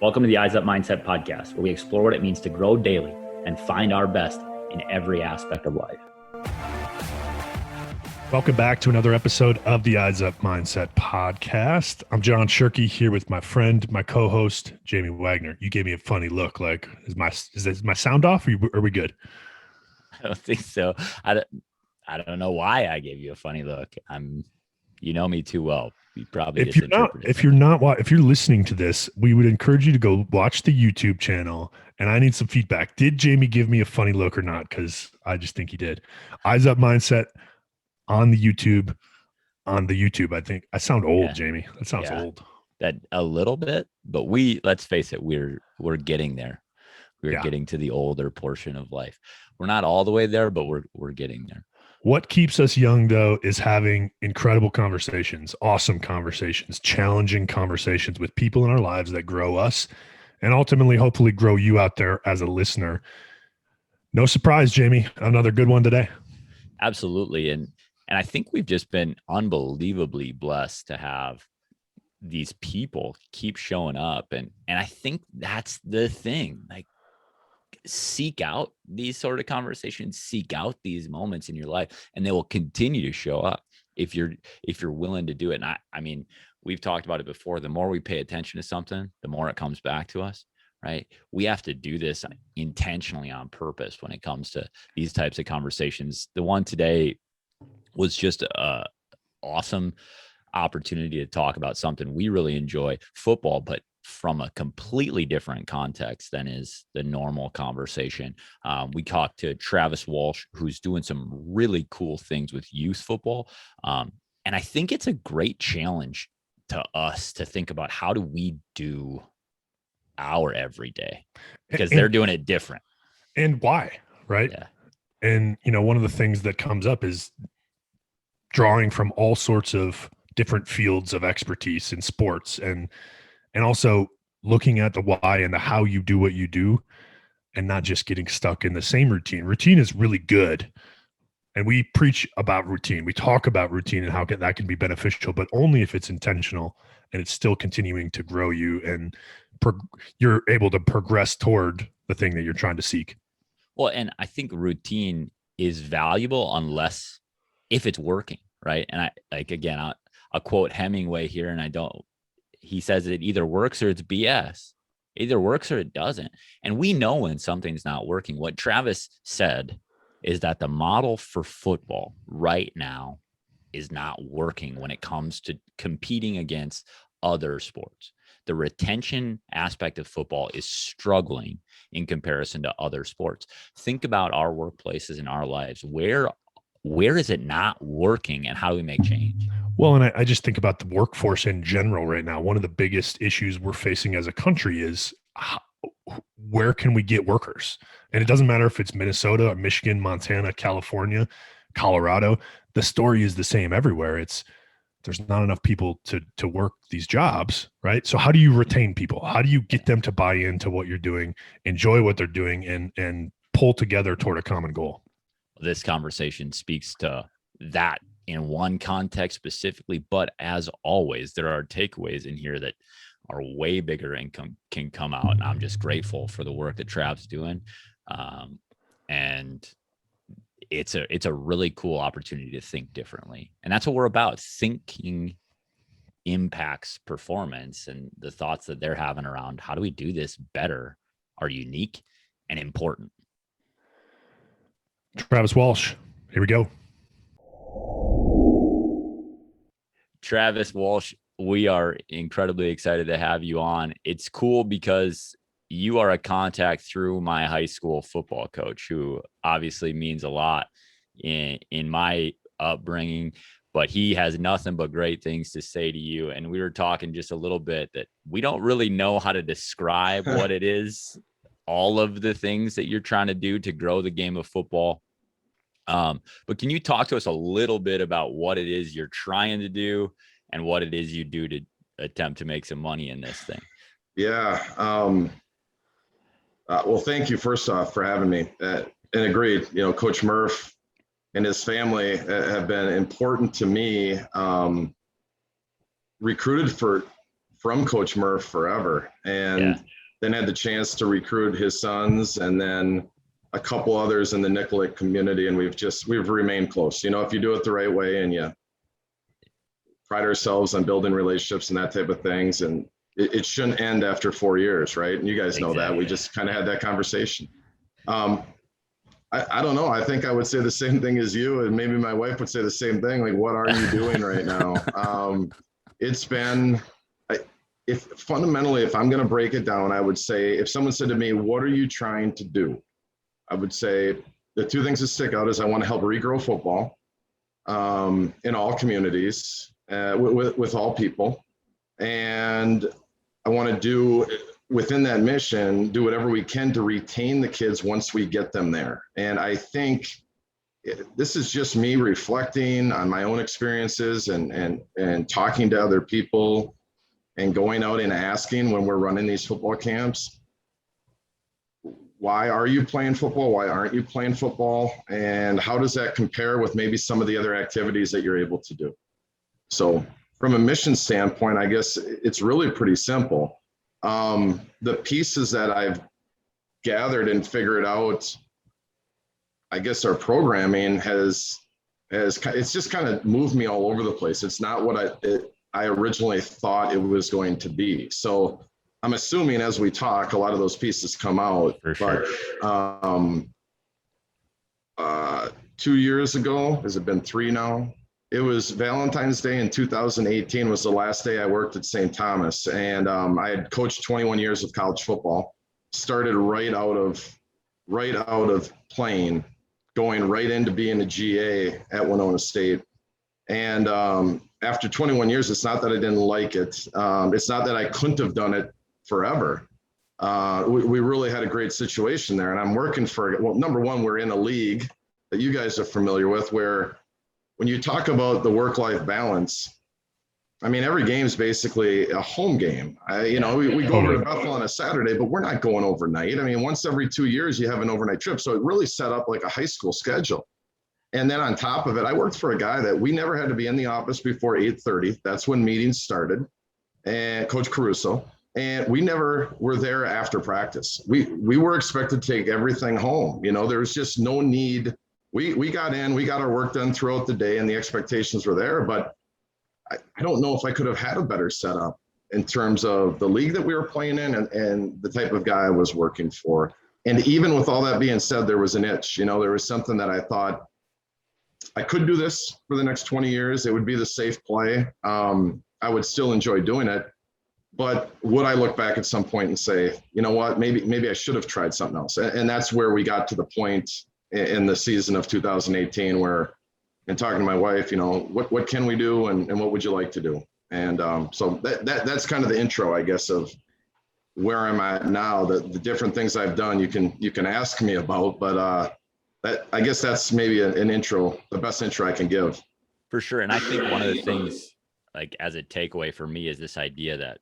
Welcome to the Eyes Up Mindset podcast, where we explore what it means to grow daily and find our best in every aspect of life. Welcome back to another episode of the Eyes Up Mindset podcast. I'm John Shirkey here with my friend, my co-host, Jamie Wagner. You gave me a funny look. Like, is my sound off? Or are we good? I don't think so. I don't know why I gave you a funny look. You know me too well. You probably if you're listening to this, we would encourage you to go watch the YouTube channel. And I need some feedback. Did Jamie give me a funny look or not? Because I just think he did. Eyes Up Mindset on the YouTube. I think I sound old, yeah. Jamie. That sounds old. That a little bit, but let's face it, we're getting there. We're getting to the older portion of life. We're not all the way there, but we're getting there. What keeps us young, though, is having incredible conversations, awesome conversations, challenging conversations with people in our lives that grow us and ultimately, hopefully, grow you out there as a listener. No surprise, Jamie, another good one today. Absolutely. And I think we've just been unbelievably blessed to have these people keep showing up. And I think that's the thing. Like, seek out these sort of conversations, seek out these moments in your life, and they will continue to show up if you're willing to do it. And I mean, we've talked about it before. The more we pay attention to something, the more it comes back to us, right? We have to do this intentionally on purpose when it comes to these types of conversations. The one today was just a awesome opportunity to talk about something we really enjoy, football, but from a completely different context than is the normal conversation. We talked to Travis Walch, who's doing some really cool things with youth football. And I think it's a great challenge to us to think about, how do we do our everyday? Because they're doing it different. And why, right? Yeah. And, one of the things that comes up is drawing from all sorts of different fields of expertise in sports, and also looking at the why and the how you do what you do, and not just getting stuck in the same routine. Routine is really good. And we preach about routine. We talk about routine and how that can be beneficial, but only if it's intentional and it's still continuing to grow you and you're able to progress toward the thing that you're trying to seek. Well, and I think routine is valuable if it's working, right? And I'll quote Hemingway here, and he says it either works or it's BS. It either works or it doesn't. And we know when something's not working. What Travis said is that the model for football right now is not working when it comes to competing against other sports. The retention aspect of football is struggling in comparison to other sports. Think about our workplaces and our lives. Where is it not working, and how do we make change? Well, and I just think about the workforce in general right now. One of the biggest issues we're facing as a country is where can we get workers? And it doesn't matter if it's Minnesota, Michigan, Montana, California, Colorado. The story is the same everywhere. There's not enough people to work these jobs, right? So how do you retain people? How do you get them to buy into what you're doing, enjoy what they're doing, and pull together toward a common goal? This conversation speaks to that in one context specifically, but as always, there are takeaways in here that are way bigger and can come out. And I'm just grateful for the work that Trav's doing. And it's a really cool opportunity to think differently. And that's what we're about. Thinking impacts performance, and the thoughts that they're having around how do we do this better are unique and important. Travis Walch, here we go. Travis Walch, we are incredibly excited to have you on. It's cool because you are a contact through my high school football coach, who obviously means a lot in my upbringing, but he has nothing but great things to say to you. And we were talking just a little bit that we don't really know how to describe what it is, all of the things that you're trying to do to grow the game of football. But can you talk to us a little bit about what it is you're trying to do and what it is you do to attempt to make some money in this thing? Yeah. Well, thank you first off for having me. And agreed, Coach Murph and his family have been important to me. Recruited for from Coach Murph forever, and then had the chance to recruit his sons, and then a couple others in the Nicollet community, and we've remained close. You know, if you do it the right way, and you pride ourselves on building relationships and that type of things, and it shouldn't end after 4 years, right? And you guys know that. We just kind of had that conversation. I don't know. I think I would say the same thing as you, and maybe my wife would say the same thing. Like, what are you doing right now? It's been, if I'm going to break it down, I would say, if someone said to me, what are you trying to do? I would say the two things that stick out is I want to help regrow football in all communities, with all people. And I want to do, within that mission, do whatever we can to retain the kids once we get them there. And I think this is just me reflecting on my own experiences and talking to other people and going out and asking when we're running these football camps, why are you playing football? Why aren't you playing football? And how does that compare with maybe some of the other activities that you're able to do? So from a mission standpoint, I guess it's really pretty simple. The pieces that I've gathered and figured out, I guess our programming has it's just kind of moved me all over the place. It's not what I originally thought it was going to be. So I'm assuming as we talk, a lot of those pieces come out. For sure. But 2 years ago, has it been 3 now? It was Valentine's Day in 2018 was the last day I worked at St. Thomas. And I had coached 21 years of college football, started right out of playing, going right into being a GA at Winona State. And after 21 years, it's not that I didn't like it. It's not that I couldn't have done it forever. We really had a great situation there. And I'm working for, well, number one, we're in a league that you guys are familiar with, where when you talk about the work-life balance, I mean, every game is basically a home game. We go over to Bethel on a Saturday, but we're not going overnight. I mean, once every 2 years, you have an overnight trip. So it really set up like a high school schedule. And then on top of it, I worked for a guy that we never had to be in the office before 8:30. That's when meetings started, and Coach Caruso. And we never were there after practice. We were expected to take everything home. You know, there was just no need. We got in, we got our work done throughout the day, and the expectations were there. But I don't know if I could have had a better setup in terms of the league that we were playing in and the type of guy I was working for. And even with all that being said, there was an itch. You know, there was something that I thought, I could do this for the next 20 years. It would be the safe play. I would still enjoy doing it. But would I look back at some point and say, you know what, maybe I should have tried something else? And that's where we got to the point in the season of 2018 where, and talking to my wife, you know, what can we do and what would you like to do? And so that's kind of the intro, I guess, of where I'm at now. The different things I've done, you can ask me about, but I guess that's maybe an intro, the best intro I can give. For sure. And I think one of the things, like as a takeaway for me, is this idea that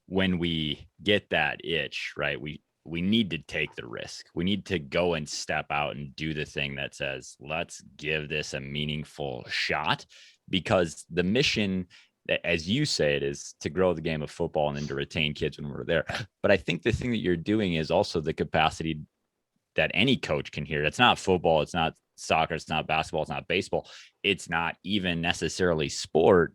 when we get that itch, right, we need to take the risk. We need to go and step out and do the thing that says, let's give this a meaningful shot, because the mission, as you say, it is to grow the game of football and then to retain kids when we're there. But I think the thing that you're doing is also the capacity that any coach can hear. It's not football. It's not soccer. It's not basketball. It's not baseball. It's not even necessarily sport.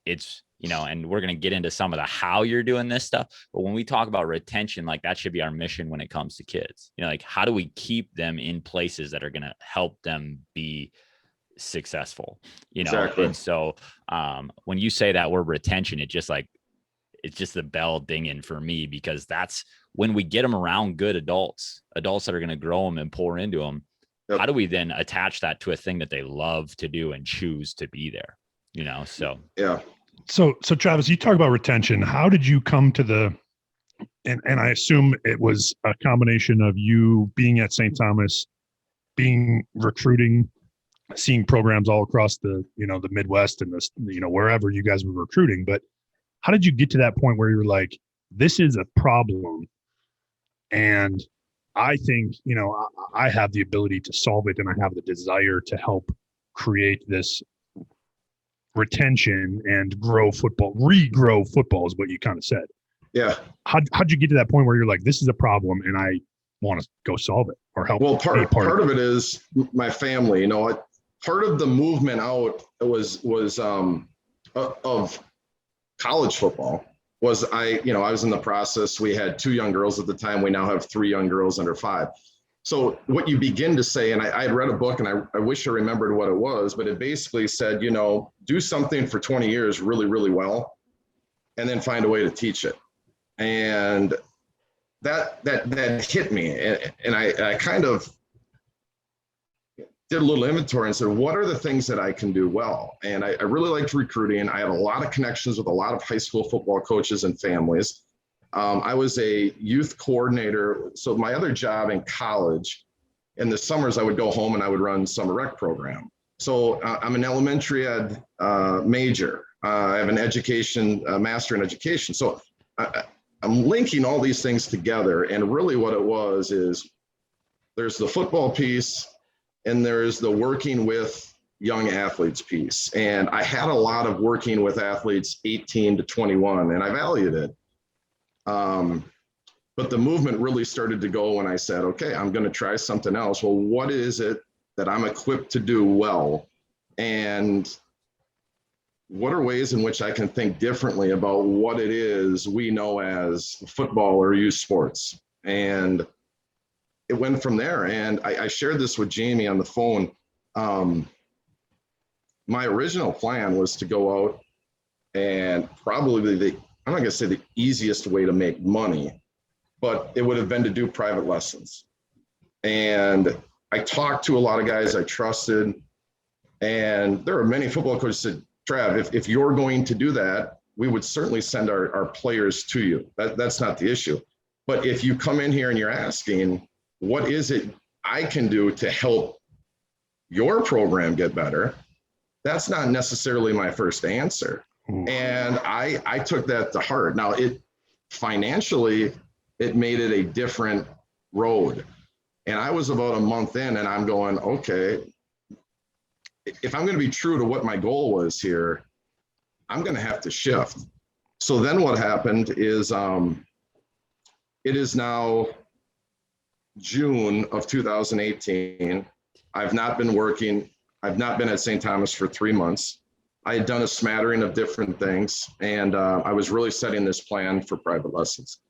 It's, you know, and we're going to get into some of the how you're doing this stuff. But when we talk about retention, like that should be our mission when it comes to kids. You know, like how do we keep them in places that are going to help them be successful, you know? Exactly. And so when you say that word retention, it's just the bell dinging for me, because that's when we get them around good adults that are going to grow them and pour into them. Yep. How do we then attach that to a thing that they love to do and choose to be there? You know, so yeah. So Travis, you talk about retention. How did you come to and I assume it was a combination of you being at St. Thomas, being recruiting, seeing programs all across the Midwest and wherever you guys were recruiting. But how did you get to that point where you're like, this is a problem, and I think, I have the ability to solve it, and I have the desire to help create this retention and regrow football is what you kind of said. Yeah. How'd you get to that point where you're like, this is a problem and I want to go solve it or help? Well, part of it is my family. You know, part of the movement out was of college football was I was in the process. We had 2 young girls at the time. We now have 3 young girls under 5. So what you begin to say, and I had read a book and I wish I remembered what it was, but it basically said, do something for 20 years really, really well, and then find a way to teach it. And that hit me. And I kind of did a little inventory and said, what are the things that I can do well? And I really liked recruiting. I had a lot of connections with a lot of high school football coaches and families. I was a youth coordinator. So my other job in college, in the summers, I would go home and I would run summer rec program. So I'm an elementary ed major. I have an master in education. So I'm linking all these things together. And really what it was is there's the football piece and there's the working with young athletes piece. And I had a lot of working with athletes 18 to 21, and I valued it. But the movement really started to go when I said, okay, I'm going to try something else. Well, what is it that I'm equipped to do well? And what are ways in which I can think differently about what it is we know as football or youth sports? And it went from there. And I shared this with Jamie on the phone. My original plan was to go out and probably I'm not going to say the easiest way to make money, but it would have been to do private lessons. And I talked to a lot of guys I trusted, and there were many football coaches that said, Trav, if you're going to do that, we would certainly send our players to you. That's not the issue. But if you come in here and you're asking, what is it I can do to help your program get better? That's not necessarily my first answer. And I took that to heart. Now, financially, it made it a different road. And I was about a month in and I'm going, okay, if I'm going to be true to what my goal was here, I'm going to have to shift. So then what happened is it is now June of 2018. I've not been working. I've not been at St. Thomas for 3 months. I had done a smattering of different things, and I was really setting this plan for private lessons.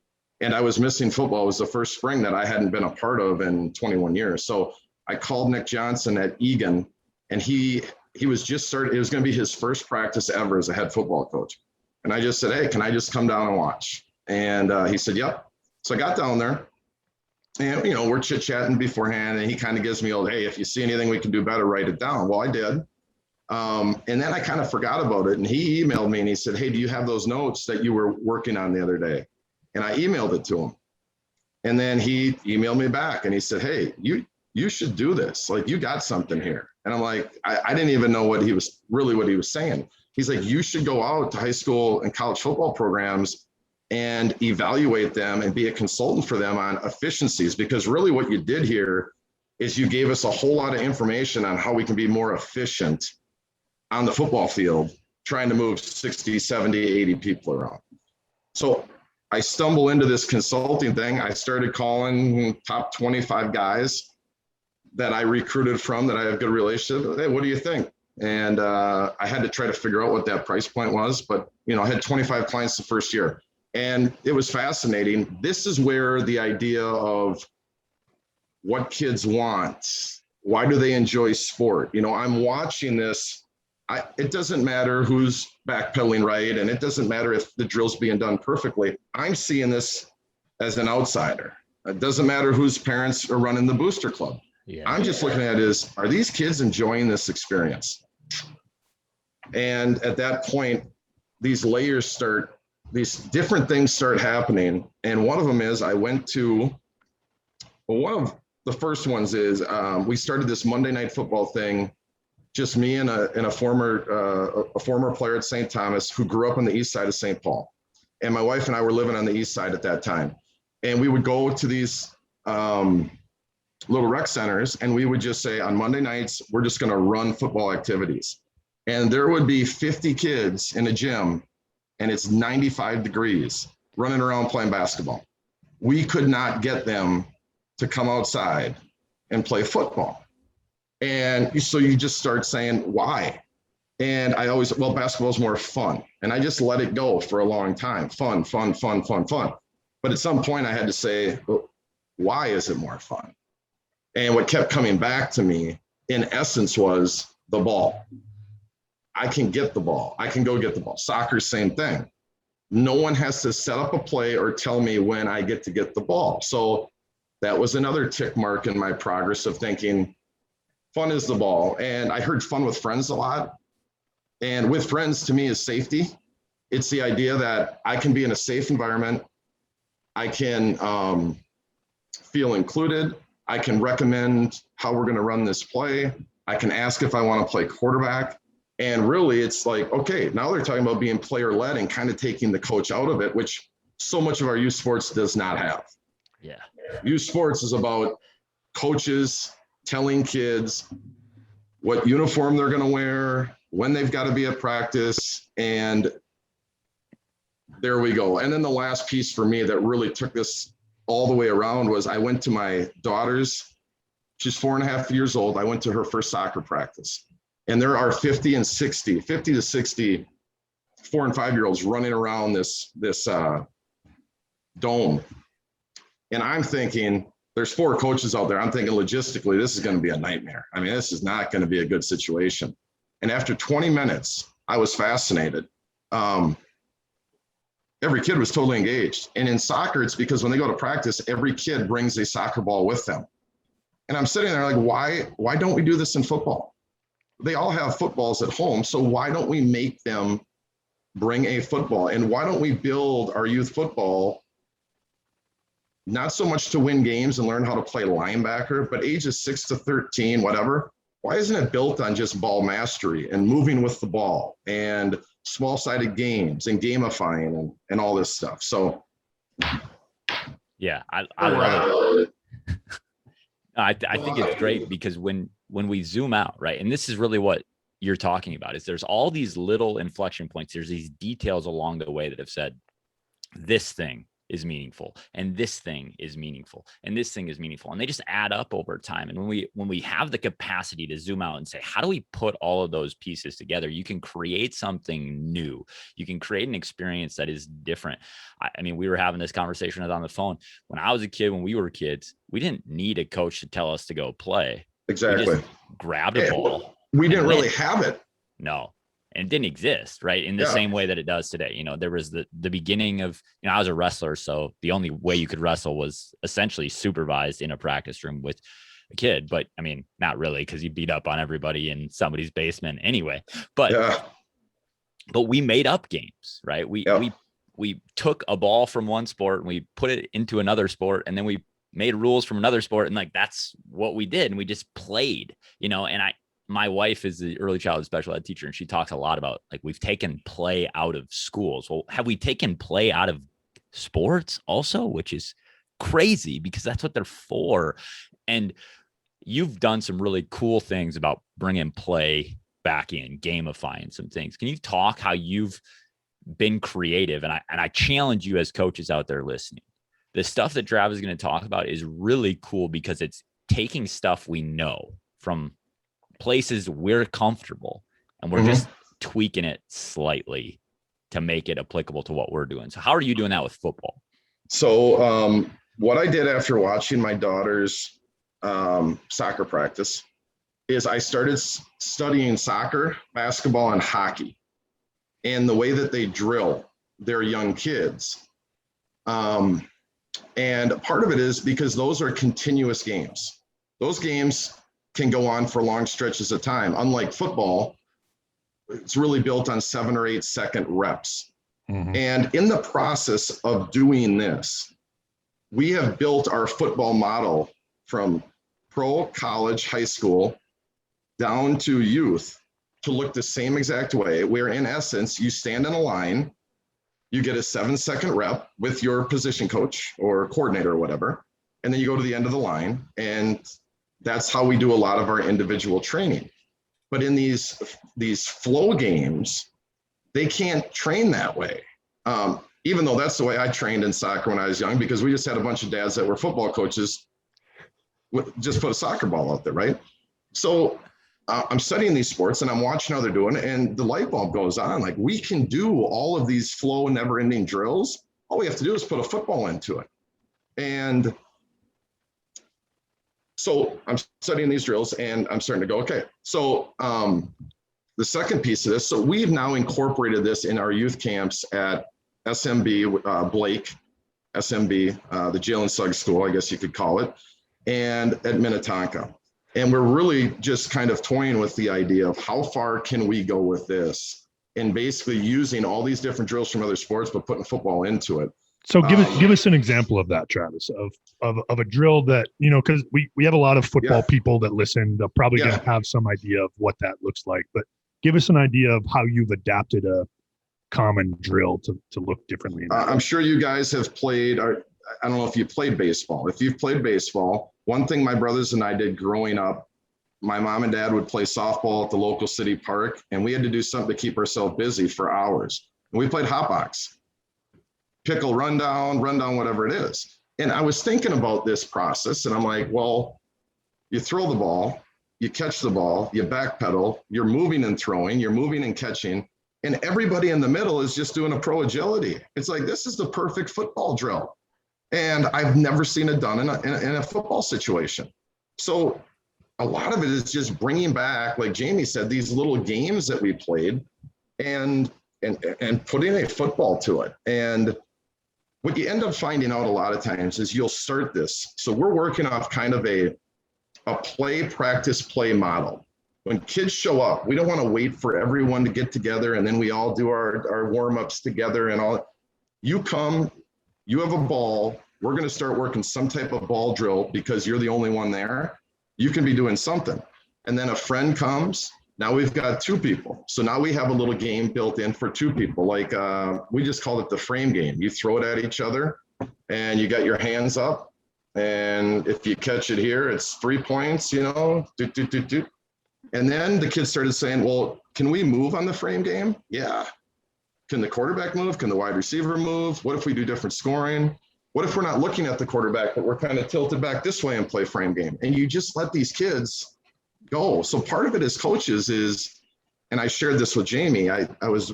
And I was missing football. It was the first spring that I hadn't been a part of in 21 years. So I called Nick Johnson at Egan, and he was just started. It was going to be his first practice ever as a head football coach. And I just said, hey, can I just come down and watch? And he said, yep. So I got down there, and we're chit-chatting beforehand, and he kind of gives me hey, if you see anything we can do better, write it down. Well, I did. And then I kind of forgot about it. And he emailed me and he said, hey, do you have those notes that you were working on the other day? And I emailed it to him. And then he emailed me back and he said, hey, you should do this. Like, you got something here. And I'm like, I didn't even know what he was saying. He's like, you should go out to high school and college football programs and evaluate them and be a consultant for them on efficiencies. Because really what you did here is you gave us a whole lot of information on how we can be more efficient on the football field, trying to move 60, 70, 80 people around. So I stumble into this consulting thing. I started calling top 25 guys that I recruited from, that I have good relationship with. Hey, what do you think? And I had to try to figure out what that price point was, but I had 25 clients the first year, and it was fascinating. This is where the idea of what kids want, why do they enjoy sport? I'm watching this. It doesn't matter who's backpedaling right, and it doesn't matter if the drill's being done perfectly. I'm seeing this as an outsider. It doesn't matter whose parents are running the booster club. Yeah. I'm just looking at it are these kids enjoying this experience? And at that point, these different things start happening. And one of them is one of the first ones is we started this Monday Night Football thing, just me and a former player at St. Thomas who grew up on the east side of St. Paul. And my wife and I were living on the east side at that time. And we would go to these little rec centers, and we would just say, on Monday nights, we're just going to run football activities. And there would be 50 kids in a gym and it's 95 degrees running around playing basketball. We could not get them to come outside and play football. And so you just start saying, why? And I always, well, basketball is more fun. And I just let it go for a long time. Fun, fun, fun, fun, fun. But at some point I had to say, well, why is it more fun? And what kept coming back to me in essence was the ball. I can get the ball. I can go get the ball. Soccer, same thing. No one has to set up a play or tell me when I get to get the ball. So that was another tick mark in my progress of thinking fun is the ball. And I heard fun with friends a lot. And with friends to me is safety. It's the idea that I can be in a safe environment. I can feel included. I can recommend how we're going to run this play. I can ask if I want to play quarterback. And really, it's like, okay, now they're talking about being player-led and kind of taking the coach out of it, which so much of our youth sports does not have. Yeah. Youth sports is about coaches telling kids what uniform they're going to wear, when they've got to be at practice, and there we go. And then the last piece for me that really took this all the way around was I went to my daughter's, she's 4.5 years old. I went to her first soccer practice. And there are 50 to 60 4- and 5-year-olds running around this dome. And I'm thinking, there's 4 coaches out there. I'm thinking logistically, this is going to be a nightmare. I mean, this is not going to be a good situation. And after 20 minutes, I was fascinated. Every kid was totally engaged. And in soccer, it's because when they go to practice, every kid brings a soccer ball with them. And I'm sitting there like, why don't we do this in football? They all have footballs at home. So why don't we make them bring a football? And why don't we build our youth football, not so much to win games and learn how to play linebacker, but ages 6 to 13, whatever. Why isn't it built on just ball mastery and moving with the ball and small-sided games and gamifying and all this stuff? So yeah, I love it. I think it's great because when we zoom out, right, and this is really what you're talking about, is there's all these little inflection points. There's these details along the way that have said this thing is meaningful and this thing is meaningful and this thing is meaningful, and they just add up over time. And when we have the capacity to zoom out and say, how do we put all of those pieces together, you can create something new. You can create an experience that is different. I mean, we were having this conversation on the phone. When I was a kid, when we were kids, we didn't need a coach to tell us to go play. Exactly. We just grabbed a ball. We didn't really have it. No. And it didn't exist, right? In the same way that it does today. You know, there was the beginning of, you know, I was a wrestler. So the only way you could wrestle was essentially supervised in a practice room with a kid. But I mean, not really, because you beat up on everybody in somebody's basement anyway. But we made up games, right? We took a ball from one sport and we put it into another sport, and then we made rules from another sport. And like, that's what we did. And we just played, you know, and my wife is the early childhood special ed teacher, and she talks a lot about, like, we've taken play out of schools. Well, have we taken play out of sports also? Which is crazy, because that's what they're for. And you've done some really cool things about bringing play back in, gamifying some things. Can you talk how you've been creative? And I challenge you as coaches out there listening. The stuff that Trav is going to talk about is really cool because it's taking stuff we know from places we're comfortable, and we're just tweaking it slightly to make it applicable to what we're doing. So how are you doing that with football? So what I did after watching my daughter's soccer practice is I started studying soccer, basketball, and hockey, and the way that they drill their young kids. And part of it is because those are continuous games. Those games can go on for long stretches of time. Unlike football, it's really built on 7 or 8 second reps. And in the process of doing this, we have built our football model from pro, college, high school, down to youth to look the same exact way, where in essence, you stand in a line, you get a 7-second rep with your position coach or coordinator or whatever, and then you go to the end of the line, and that's how we do a lot of our individual training. But in these flow games, they can't train that way. Even though that's the way I trained in soccer when I was young, because we just had a bunch of dads that were football coaches, just put a soccer ball out there, right? So I'm studying these sports and I'm watching how they're doing it, and the light bulb goes on. Like, we can do all of these flow, never-ending drills. All we have to do is put a football into it. And so I'm studying these drills and I'm starting to go, okay. So the second piece of this, so we've now incorporated this in our youth camps at SMB, Blake, SMB, the Jail and Suggs School, I guess you could call it, and at Minnetonka. And we're really just kind of toying with the idea of how far can we go with this, and basically using all these different drills from other sports, but putting football into it. So give us an example of that, Travis, of a drill that, you know, because we have a lot of football people that listen. They're probably going to have some idea of what that looks like, but give us an idea of how you've adapted a common drill to look differently. I'm sure you guys have played, or I don't know if you played baseball. If you've played baseball, one thing my brothers and I did growing up, my mom and dad would play softball at the local city park, and we had to do something to keep ourselves busy for hours. And we played hot box, pickle, rundown, whatever it is. And I was thinking about this process, and I'm like, well, you throw the ball, you catch the ball, you backpedal, you're moving and throwing, you're moving and catching, and everybody in the middle is just doing a pro agility. It's like, this is the perfect football drill. And I've never seen it done in a football situation. So a lot of it is just bringing back, like Jamie said, these little games that we played and putting a football to it. And what you end up finding out a lot of times is you'll start this. So we're working off kind of a play, practice, play model. When kids show up, we don't want to wait for everyone to get together and then we all do our warm-ups together and all. You come, you have a ball, we're going to start working some type of ball drill because you're the only one there. You can be doing something. And then a friend comes, now we've got two people. So now we have a little game built in for two people. Like we just called it the frame game. You throw it at each other and you got your hands up. And if you catch it here, it's 3 points, you know, And then the kids started saying, well, can we move on the frame game? Yeah. Can the quarterback move? Can the wide receiver move? What if we do different scoring? What if we're not looking at the quarterback, but we're kind of tilted back this way and play frame game? And you just let these kids go. So part of it as coaches is, and I shared this with Jamie, I was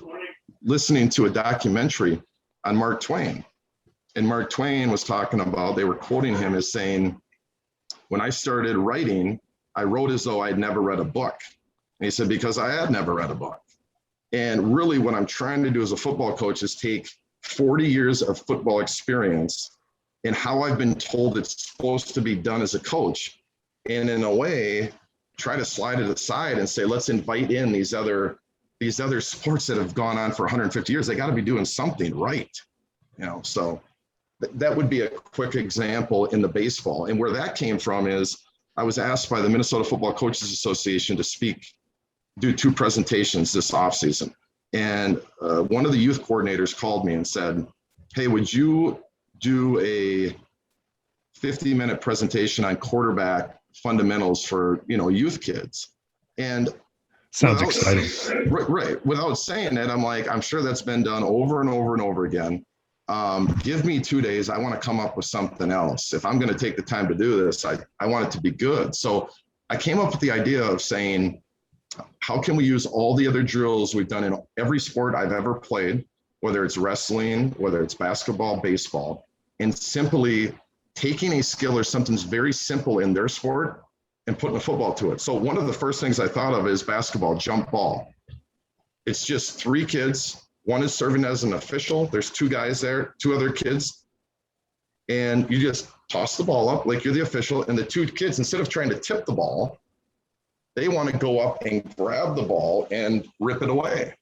listening to a documentary on Mark Twain. And Mark Twain was talking about, they were quoting him as saying, when I started writing, I wrote as though I'd never read a book. And he said, because I had never read a book. And really what I'm trying to do as a football coach is take 40 years of football experience and how I've been told it's supposed to be done as a coach. And in a way, try to slide it aside and say, let's invite in these other sports that have gone on for 150 years. They got to be doing something right. You know, so that would be a quick example in the baseball. And where that came from is I was asked by the Minnesota Football Coaches Association to do 2 presentations this offseason. And one of the youth coordinators called me and said, hey, would you do a 50-minute presentation on quarterback fundamentals for, you know, youth kids? And sounds exciting. Right. Without saying it, I'm like, I'm sure that's been done over and over and over again. Give me 2 days. I want to come up with something else. If I'm going to take the time to do this, I want it to be good. So I came up with the idea of saying, how can we use all the other drills we've done in every sport I've ever played, whether it's wrestling, whether it's basketball, baseball, and simply taking a skill or something's very simple in their sport and putting a football to it. So one of the first things I thought of is basketball, jump ball. It's just 3 kids. One is serving as an official. There's 2 guys there, 2 other kids. And you just toss the ball up like you're the official. And the 2 kids, instead of trying to tip the ball, they want to go up and grab the ball and rip it away.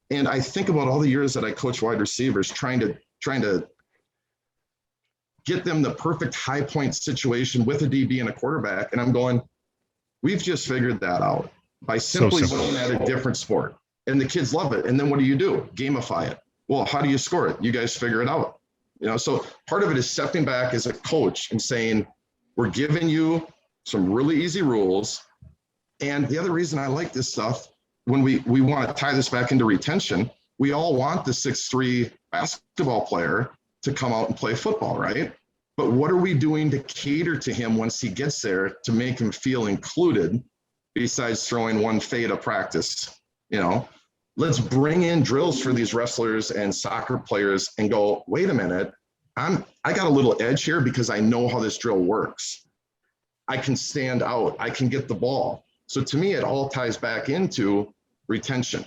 And I think about all the years that I coach wide receivers, trying to get them the perfect high point situation with a DB and a quarterback. And I'm going, we've just figured that out by simply looking at a different sport. And the kids love it. And then what do? Gamify it. Well, how do you score it? You guys figure it out. You know, so part of it is stepping back as a coach and saying, we're giving you some really easy rules. And the other reason I like this stuff, when we want to tie this back into retention, we all want the 6'3" basketball player to come out and play football, right? But what are we doing to cater to him once he gets there to make him feel included, besides throwing one fade of practice? You know, let's bring in drills for these wrestlers and soccer players and go, wait a minute, I got a little edge here because I know how this drill works. I can stand out, I can get the ball. So to me, it all ties back into retention.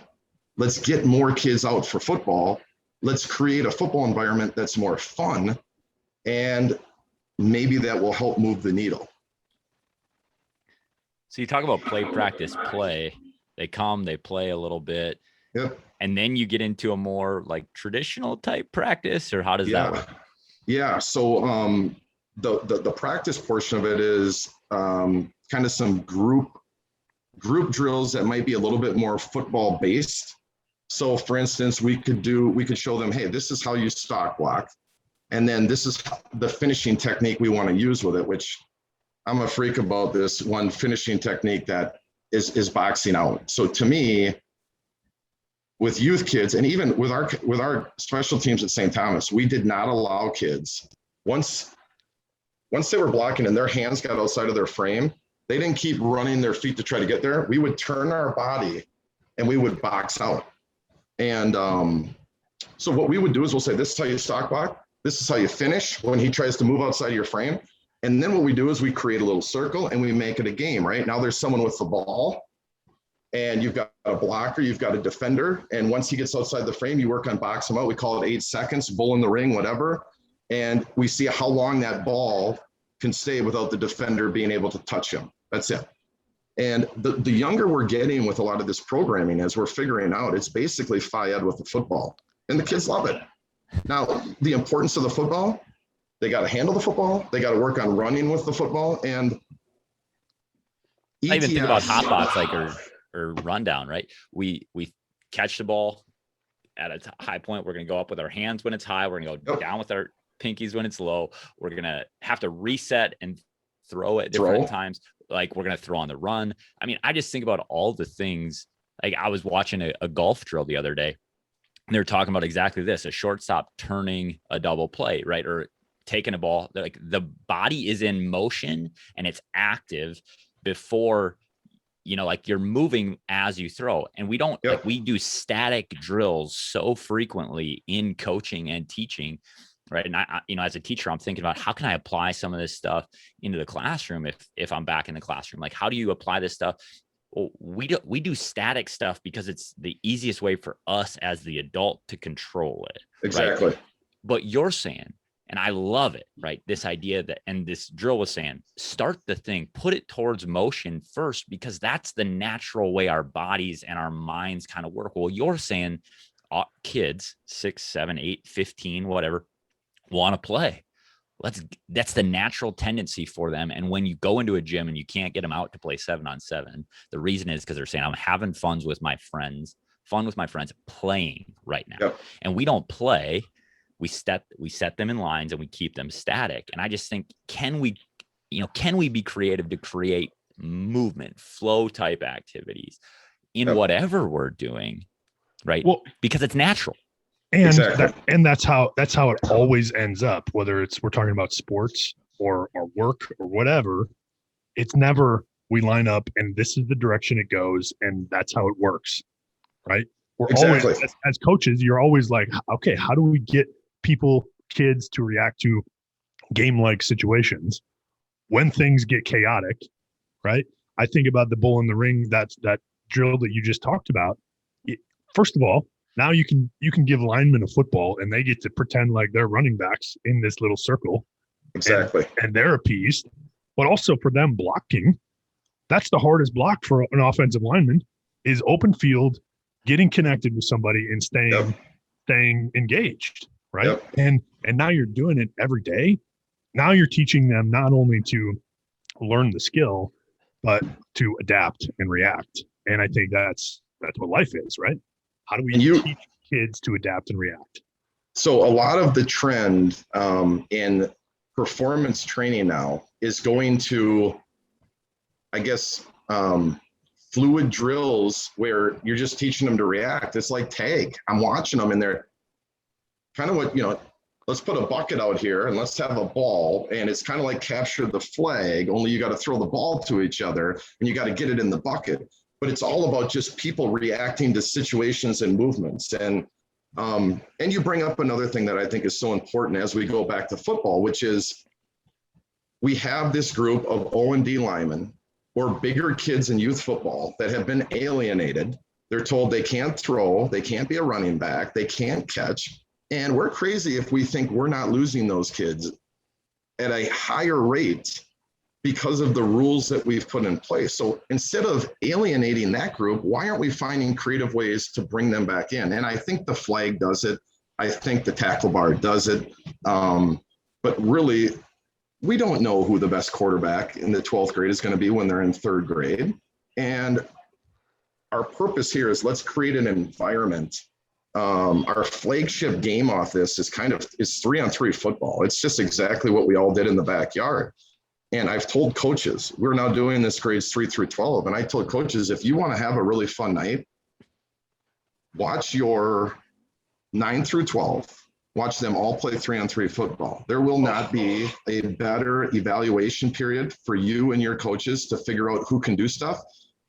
Let's get more kids out for football. Let's create a football environment that's more fun, and maybe that will help move the needle. So you talk about play, practice, play. They come, they play a little bit. Yep. And then you get into a more like traditional type practice, or how does that work? Yeah. So the practice portion of it is kind of some group drills that might be a little bit more football based. So for instance, we could show them, hey, this is how you stock block. And then this is the finishing technique we want to use with it, which I'm a freak about this one finishing technique that is boxing out. So to me, with youth kids, and even with our special teams at St. Thomas, we did not allow kids, once they were blocking and their hands got outside of their frame, they didn't keep running their feet to try to get there. We would turn our body and we would box out. And so what we would do is we'll say, this is how you stock block. This is how you finish when he tries to move outside of your frame. And then what we do is we create a little circle and we make it a game, right? Now there's someone with the ball and you've got a blocker, you've got a defender. And once he gets outside the frame, you work on box him out. We call it 8 seconds, bull in the ring, whatever. And we see how long that ball can stay without the defender being able to touch him. That's it. And the younger we're getting with a lot of this programming, as we're figuring out, it's basically Phi-Ed with the football. And the kids love it. Now, the importance of the football, they got to handle the football. They got to work on running with the football. And I even think about hot box, like, or rundown, right? We catch the ball at a high point. We're going to go up with our hands when it's high. We're going to go down with our pinkies when it's low. We're going to have to reset and throw at different times. Like, we're going to throw on the run. I mean, I just think about all the things. Like, I was watching a golf drill the other day, and they were talking about exactly this: a shortstop turning a double play, right? Or taking a ball. Like, the body is in motion and it's active before, like, you're moving as you throw. And we don't, like, we do static drills so frequently in coaching and teaching. Right. And I, as a teacher, I'm thinking about how can I apply some of this stuff into the classroom if I'm back in the classroom? Like, how do you apply this stuff? Well, we do static stuff because it's the easiest way for us as the adult to control it. Exactly. Right? But you're saying, and I love it, right? This idea that, and this drill was saying, start the thing, put it towards motion first, because that's the natural way our bodies and our minds kind of work. Well, you're saying kids 6, 7, 8, 15, whatever, want to play. That's the natural tendency for them. And when you go into a gym and you can't get them out to play 7-on-7, the reason is because they're saying, I'm having fun with my friends playing right now. And we don't play. We set them in lines and we keep them static. And I just think, can we be creative to create movement, flow type activities in whatever we're doing, right? Well, because it's natural. And that's how it always ends up, whether we're talking about sports or work or whatever. It's never we line up and this is the direction it goes and that's how it works, right? We're always, as coaches, you're always like, okay, how do we get kids to react to game-like situations when things get chaotic, right? I think about the bull in the ring, that drill that you just talked about. First of all, now you can give linemen a football and they get to pretend like they're running backs in this little circle. Exactly. And they're appeased. But also for them blocking, that's the hardest block for an offensive lineman, is open field, getting connected with somebody and staying engaged, right? And now you're doing it every day. Now you're teaching them not only to learn the skill, but to adapt and react. And I think that's what life is, right? How do we teach kids to adapt and react? So a lot of the trend in performance training now is going to, I guess, fluid drills where you're just teaching them to react. It's like tag. I'm watching them and they're kind of what, let's put a bucket out here and let's have a ball. And it's kind of like capture the flag, only you got to throw the ball to each other and you got to get it in the bucket. But it's all about just people reacting to situations and movements. And you bring up another thing that I think is so important as we go back to football, which is we have this group of O&D linemen or bigger kids in youth football that have been alienated. They're told they can't throw, they can't be a running back, they can't catch. And we're crazy if we think we're not losing those kids at a higher rate because of the rules that we've put in place. So instead of alienating that group, why aren't we finding creative ways to bring them back in? And I think the flag does it. I think the tackle bar does it. But really, we don't know who the best quarterback in the 12th grade is going to be when they're in 3rd grade. And our purpose here is let's create an environment. Our flagship game off this is 3-on-3 football. It's just exactly what we all did in the backyard. And I've told coaches, we're now doing this grades 3 through 12. And I told coaches, if you want to have a really fun night, watch your 9 through 12. Watch them all play 3-on-3 football. There will not be a better evaluation period for you and your coaches to figure out who can do stuff,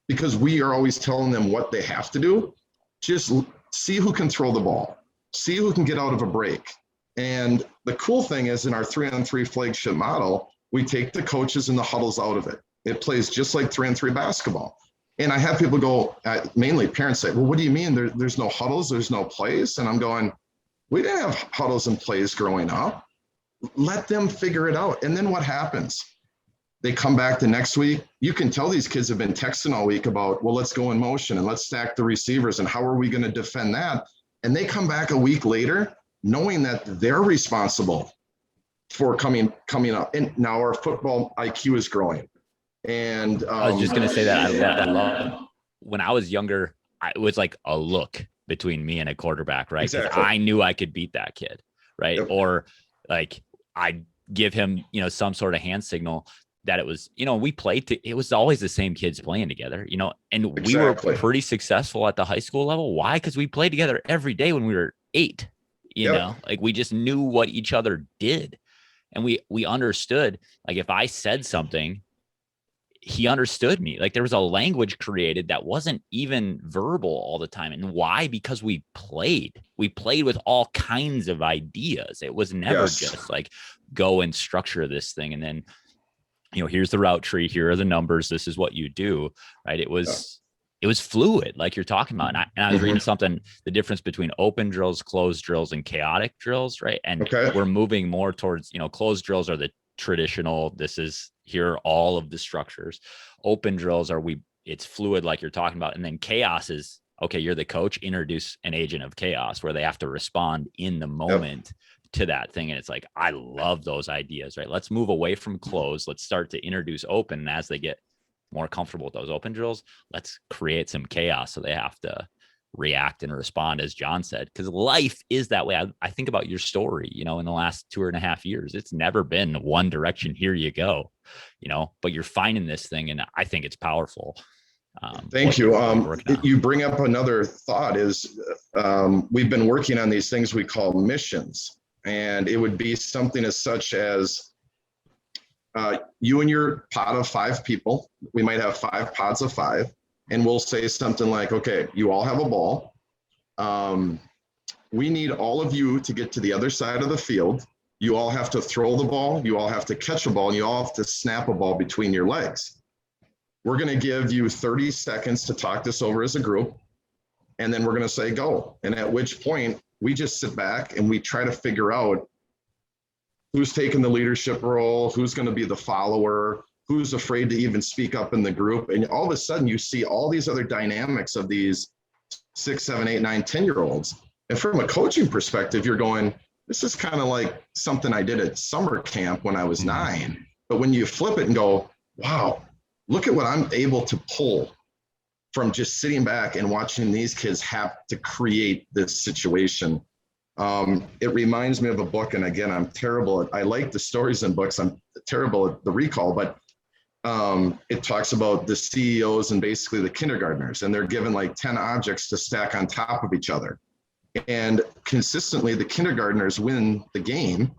because we are always telling them what they have to do. Just see who can throw the ball, see who can get out of a break. And the cool thing is in our 3-on-3 flagship model, we take the coaches and the huddles out of it. It plays just like 3-on-3 basketball. And I have people go, mainly parents say, well, what do you mean there's no huddles, there's no plays? And I'm going, we didn't have huddles and plays growing up. Let them figure it out. And then what happens? They come back the next week. You can tell these kids have been texting all week about, well, let's go in motion and let's stack the receivers and how are we going to defend that? And they come back a week later knowing that they're responsible for coming up. And now our football IQ is growing. And I was just going to say that. I love when I was younger, it was like a look between me and a quarterback, right? Exactly. I knew I could beat that kid, right? Yep. Or like I'd give him, some sort of hand signal that it was, we played it was always the same kids playing together, and Exactly. We were pretty successful at the high school level. Why? Because we played together every day when we were 8, like we just knew what each other did. And we understood, like if I said something, he understood me. Like there was a language created that wasn't even verbal all the time. And why? Because we played with all kinds of ideas. It was never just like go and structure this thing. And then, here's the route tree. Here are the numbers. This is what you do. Right. It was fluid, like you're talking about. And I was reading something, the difference between open drills, closed drills, and chaotic drills. Right. And we're moving more towards, closed drills are the traditional, here are all of the structures. Open drills it's fluid, like you're talking about. And then chaos is, okay, you're the coach, introduce an agent of chaos where they have to respond in the moment to that thing. And it's like, I love those ideas, right? Let's move away from closed. Let's start to introduce open. And as they get more comfortable with those open drills, let's create some chaos. So they have to react and respond, as John said, because life is that way. I think about your story, in the last 2.5 years, it's never been one direction. Here you go, but you're finding this thing. And I think it's powerful. Thank you. You bring up another thought is we've been working on these things we call missions. And it would be something as such as you and your pod of 5 people, we might have 5 pods of 5. And we'll say something like, okay, you all have a ball. We need all of you to get to the other side of the field. You all have to throw the ball. You all have to catch a ball. And you all have to snap a ball between your legs. We're going to give you 30 seconds to talk this over as a group. And then we're going to say go. And at which point we just sit back and we try to figure out who's taking the leadership role, who's going to be the follower, who's afraid to even speak up in the group. And all of a sudden you see all these other dynamics of these 6, 7, 8, 9, 10-year-olds. And from a coaching perspective, you're going, this is kind of like something I did at summer camp when I was 9. But when you flip it and go, wow, look at what I'm able to pull from just sitting back and watching these kids have to create this situation. It reminds me of a book. And again, I'm terrible I like the stories in books. I'm terrible at the recall, but It talks about the CEOs and basically the kindergartners, and they're given like 10 objects to stack on top of each other. And consistently, the kindergartners win the game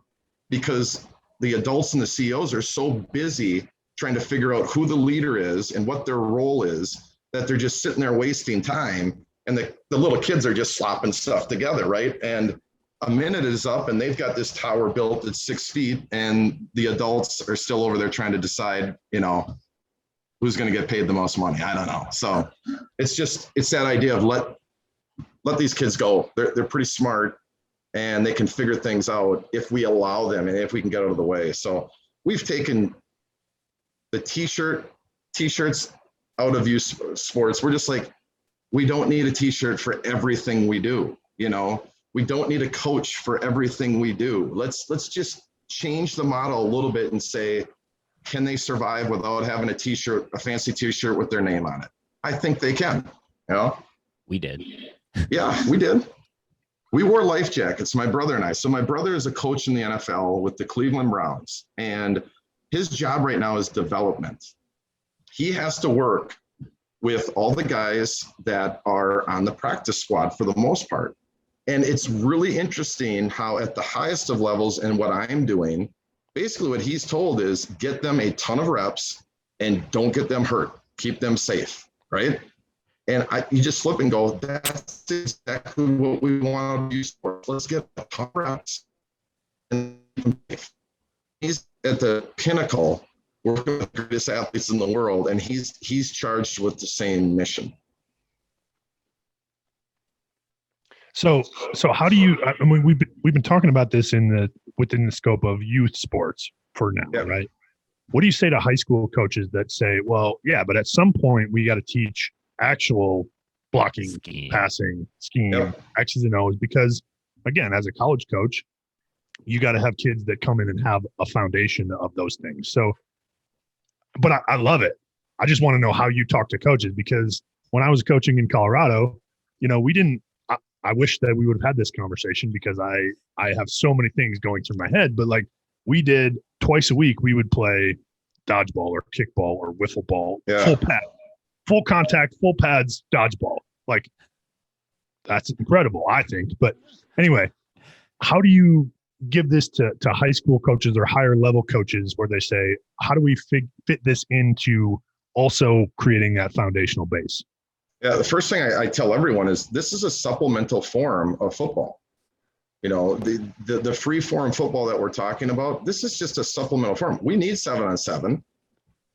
because the adults and the CEOs are so busy trying to figure out who the leader is and what their role is that they're just sitting there wasting time. And the little kids are just slopping stuff together, right? And a minute is up and they've got this tower built at 6 feet, and the adults are still over there trying to decide, who's going to get paid the most money. I don't know. So it's that idea of let these kids go. They're pretty smart and they can figure things out if we allow them and if we can get out of the way. So we've taken the t-shirts out of youth sports. We're just like, we don't need a t-shirt for everything we do. We don't need a coach for everything we do. Let's just change the model a little bit and say, can they survive without having a fancy t-shirt with their name on it? I think they can. We did. Yeah, we did. We wore life jackets, my brother and I. So my brother is a coach in the NFL with the Cleveland Browns, and his job right now is development. He has to work with all the guys that are on the practice squad for the most part. And it's really interesting how at the highest of levels and what I'm doing, basically what he's told is get them a ton of reps and don't get them hurt. Keep them safe, right? And you just flip and go, that's exactly what we want to do. Let's get a ton of reps. And he's at the pinnacle, working with the greatest athletes in the world, and he's charged with the same mission. So how do you? I mean, we've been talking about this within the scope of youth sports for now, yeah. Right? What do you say to high school coaches that say, "Well, yeah, but at some point we got to teach actual blocking, passing, scheme, yep. X's and O's," because again, as a college coach, you got to have kids that come in and have a foundation of those things. So, but I love it. I just want to know how you talk to coaches, because when I was coaching in Colorado, we didn't. I wish that we would have had this conversation, because I have so many things going through my head, but like we did twice a week, we would play dodgeball or kickball or wiffle ball, yeah. Full pad, full contact, full pads, dodgeball. Like that's incredible, I think. But anyway, how do you give this to high school coaches or higher level coaches where they say, how do we fit this into also creating that foundational base? Yeah, the first thing I tell everyone is this is a supplemental form of football. The free form football that we're talking about, this is just a supplemental form. We need 7-on-7.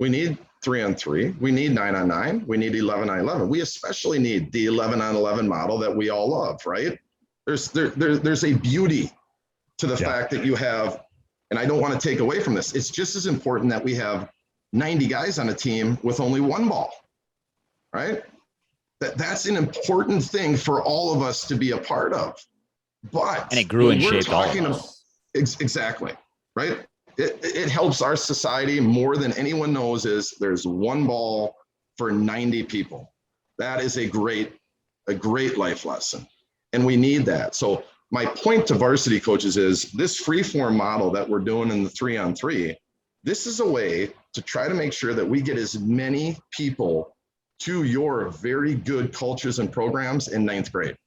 We need 3-on-3. We need 9-on-9. We need 11-on-11. We especially need the 11-on-11 model that we all love, right? There's a beauty to the fact that you have, and I don't want to take away from this, it's just as important that we have 90 guys on a team with only one ball, right? That's an important thing for all of us to be a part of. But and it grew and shaped all of us. Exactly, right? It helps our society more than anyone knows. Is there's one ball for 90 people. That is a great life lesson, and we need that. So my point to varsity coaches is this free form model that we're doing in the 3-on-3. This is a way to try to make sure that we get as many people to your very good cultures and programs in 9th grade.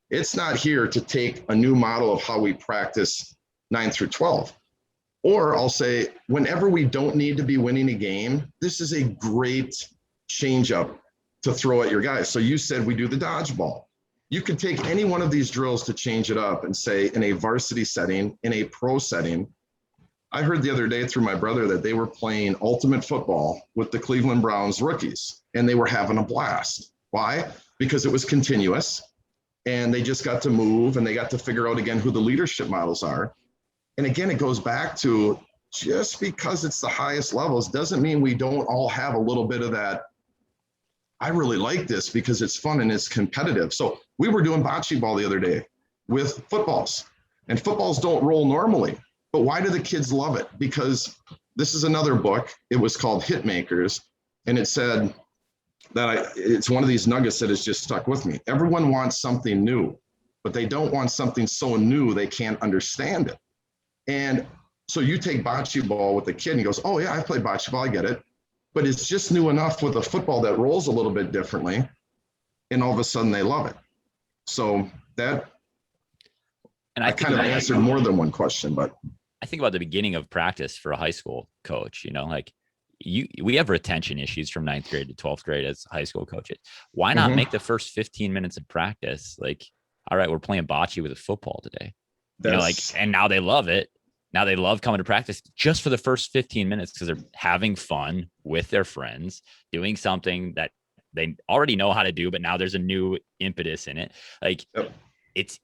It's not here to take a new model of how we practice 9 through 12. Or I'll say, whenever we don't need to be winning a game, this is a great change up to throw at your guys. So you said we do the dodgeball. You could take any one of these drills to change it up and say in a varsity setting, in a pro setting. I heard the other day through my brother that they were playing ultimate football with the Cleveland Browns rookies, and they were having a blast. Why? Because it was continuous, and they just got to move, and they got to figure out again who the leadership models are. And again, it goes back to just because it's the highest levels doesn't mean we don't all have a little bit of that. I really like this because it's fun and it's competitive. So we were doing bocce ball the other day with footballs, and footballs don't roll normally. But why do the kids love it? Because this is another book. It was called Hitmakers. And it said that it's one of these nuggets that has just stuck with me. Everyone wants something new, but they don't want something so new they can't understand it. And so you take bocce ball with the kid and he goes, oh yeah, I've played bocce ball, I get it. but it's just new enough with a football that rolls a little bit differently. And all of a sudden they love it. So that, And I kind of answered more than one question, but I think about the beginning of practice for a high school coach, like we have retention issues from 9th grade to 12th grade as high school coaches. Why not make the first 15 minutes of practice like, all right, we're playing bocce with a football today. And now they love it. Now they love coming to practice just for the first 15 minutes because they're having fun with their friends, doing something that they already know how to do, but now there's a new impetus in it. Like it's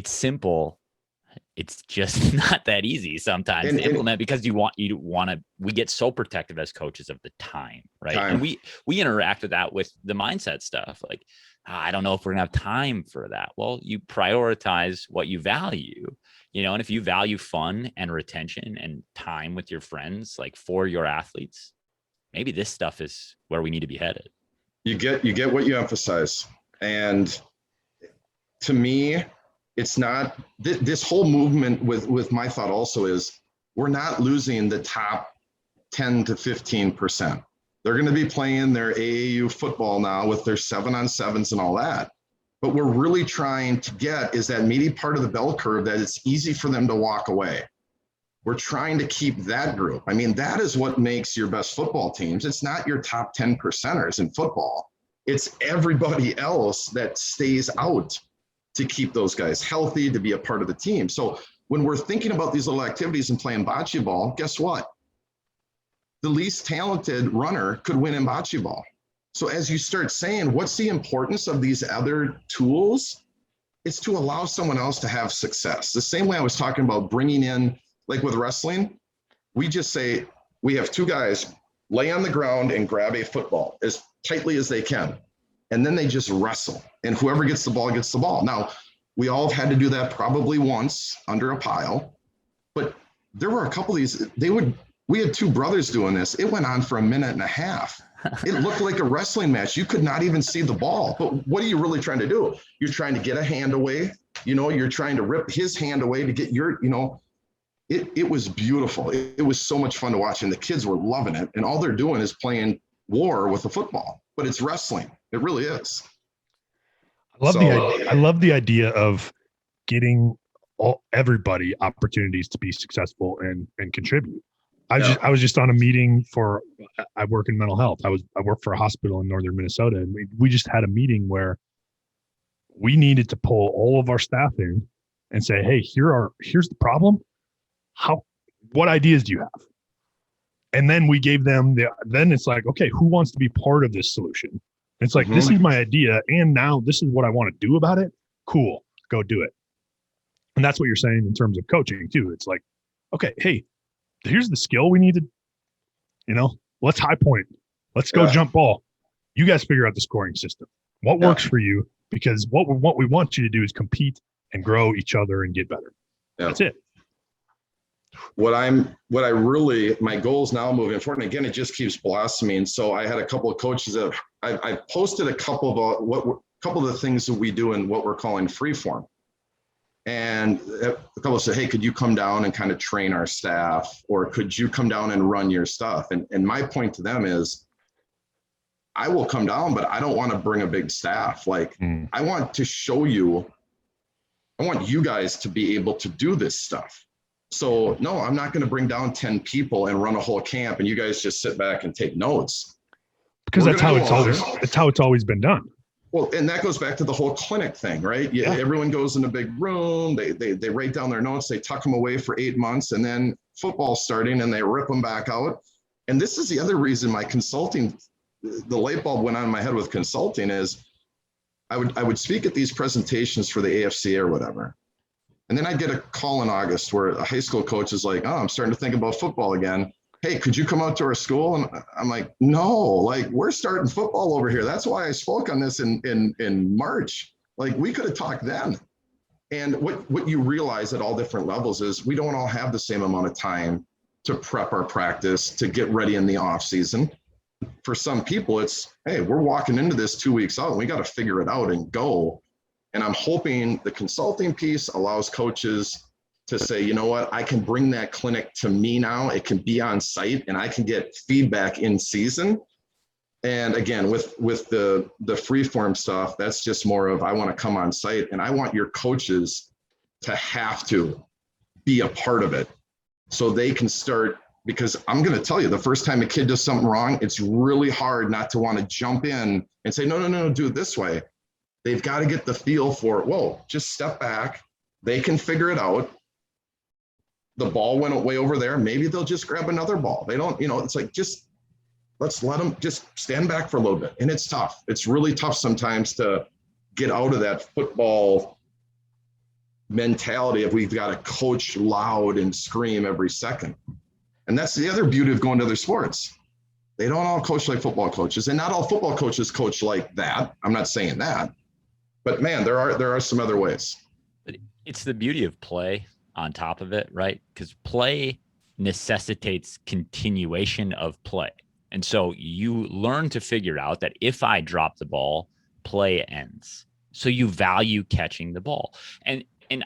simple. It's just not that easy sometimes to implement because we get so protective as coaches of the time, right? And we interact with that with the mindset stuff. Like, I don't know if we're gonna have time for that. Well, you prioritize what you value, and if you value fun and retention and time with your friends, like for your athletes, maybe this stuff is where we need to be headed. You get what you emphasize. And to me, it's not this whole movement with my thought also is we're not losing the top 10 to 15%. They're going to be playing their AAU football now with their 7-on-7s and all that. But we're really trying to get is that meaty part of the bell curve that it's easy for them to walk away. We're trying to keep that group. I mean, that is what makes your best football teams. It's not your top 10 percenters in football. It's everybody else that stays out to keep those guys healthy, to be a part of the team. So when we're thinking about these little activities and playing bocce ball, guess what? The least talented runner could win in bocce ball. So as you start saying, what's the importance of these other tools? It's to allow someone else to have success. The same way I was talking about bringing in, like with wrestling, we just say, we have two guys lay on the ground and grab a football as tightly as they can. And then they just wrestle. And whoever gets the ball gets the ball. Now, we all have had to do that probably once under a pile. But there were a couple of these, we had two brothers doing this. It went on for a minute and a half. It looked like a wrestling match. You could not even see the ball. But what are you really trying to do? You're trying to get a hand away. You're trying to rip his hand away to get your, it was beautiful. It was so much fun to watch. And the kids were loving it. And all they're doing is playing war with a football. But it's wrestling. It really is. I love the idea of getting everybody opportunities to be successful and contribute. I was just on a meeting I work in mental health. I work for a hospital in northern Minnesota, and we just had a meeting where we needed to pull all of our staff in and say, hey, here's the problem. What ideas do you have? And then we gave them then it's like, okay, who wants to be part of this solution? And it's like, this is my idea. And now this is what I want to do about it. Cool. Go do it. And that's what you're saying in terms of coaching too. It's like, okay, hey, here's the skill we need to, let's high point. Let's go jump ball. You guys figure out the scoring system. What works for you? Because what we want you to do is compete and grow each other and get better. Yeah. That's it. My goals now moving forward, and again, it just keeps blossoming. So I had a couple of coaches that I posted a couple of the things that we do in what we're calling freeform. And a couple said, hey, could you come down and kind of train our staff, or could you come down and run your stuff? And my point to them is, I will come down, but I don't want to bring a big staff. Like, I want to show you, I want you guys to be able to do this stuff. So no, I'm not going to bring down 10 people and run a whole camp and you guys just sit back and take notes. Because that's how it's always been done. Well, and that goes back to the whole clinic thing, right? Yeah. Everyone goes in a big room, they write down their notes, they tuck them away for 8 months, and then football's starting and they rip them back out. And this is the other reason my consulting, the light bulb went on in my head with consulting is I would speak at these presentations for the AFCA or whatever. And then I'd get a call in August where a high school coach is like, oh, I'm starting to think about football again. Hey, could you come out to our school? And I'm like, no, like we're starting football over here. That's why I spoke on this in March. Like we could have talked then. And what you realize at all different levels is we don't all have the same amount of time to prep our practice, to get ready in the off season. For some people, it's, hey, we're walking into this 2 weeks out and we got to figure it out and go. And I'm hoping the consulting piece allows coaches to say, you know what, I can bring that clinic to me now. It can be on site and I can get feedback in season. And again, with the free form stuff, that's just more of, I want to come on site and I want your coaches to have to be a part of it so they can start, because I'm going to tell you, the first time a kid does something wrong, it's really hard not to want to jump in and say, no, do it this way. They've got to get the feel for, whoa, just step back. They can figure it out. The ball went way over there. Maybe they'll just grab another ball. They don't, it's like, just let's let them just stand back for a little bit. And it's tough. It's really tough sometimes to get out of that football mentality of we've got to coach loud and scream every second. And that's the other beauty of going to other sports. They don't all coach like football coaches, and not all football coaches coach like that. I'm not saying that, but man, there are some other ways. But it's the beauty of play on top of it, right? Because play necessitates continuation of play. And so you learn to figure out that if I drop the ball, play ends. So you value catching the ball. And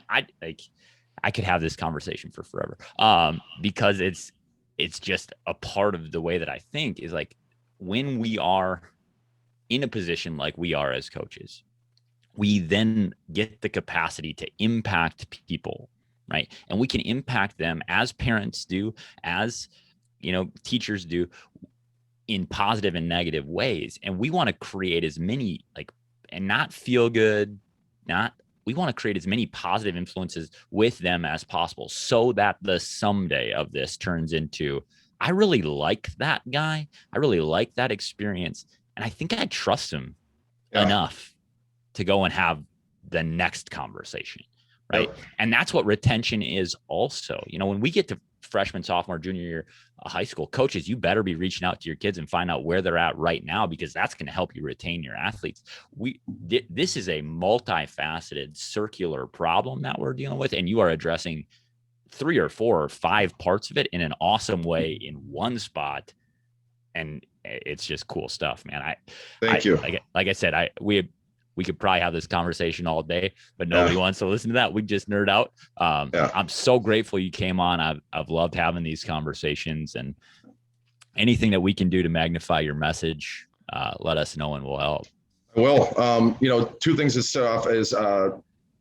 I could have this conversation for forever, because it's just a part of the way that I think is like, when we are in a position like we are as coaches, we then get the capacity to impact people, right? And we can impact them as parents do, as teachers do, in positive and negative ways. And we want to create as many and not feel good, we want to create as many positive influences with them as possible, so that the someday of this turns into, I really like that guy. I really like that experience. And I think I trust him enough to go and have the next conversation. Right. Yep. And that's what retention is also. When we get to freshman, sophomore, junior year high school, coaches, you better be reaching out to your kids and find out where they're at right now, because that's going to help you retain your athletes. This is a multifaceted circular problem that we're dealing with, and you are addressing 3 or 4 or 5 parts of it in an awesome way in one spot. And it's just cool stuff, man. Thank you. Like I said, we could probably have this conversation all day, but nobody wants to listen to that. We just nerd out. I'm so grateful you came on. I've loved having these conversations, and anything that we can do to magnify your message, let us know and we'll help. Well, 2 things to start off is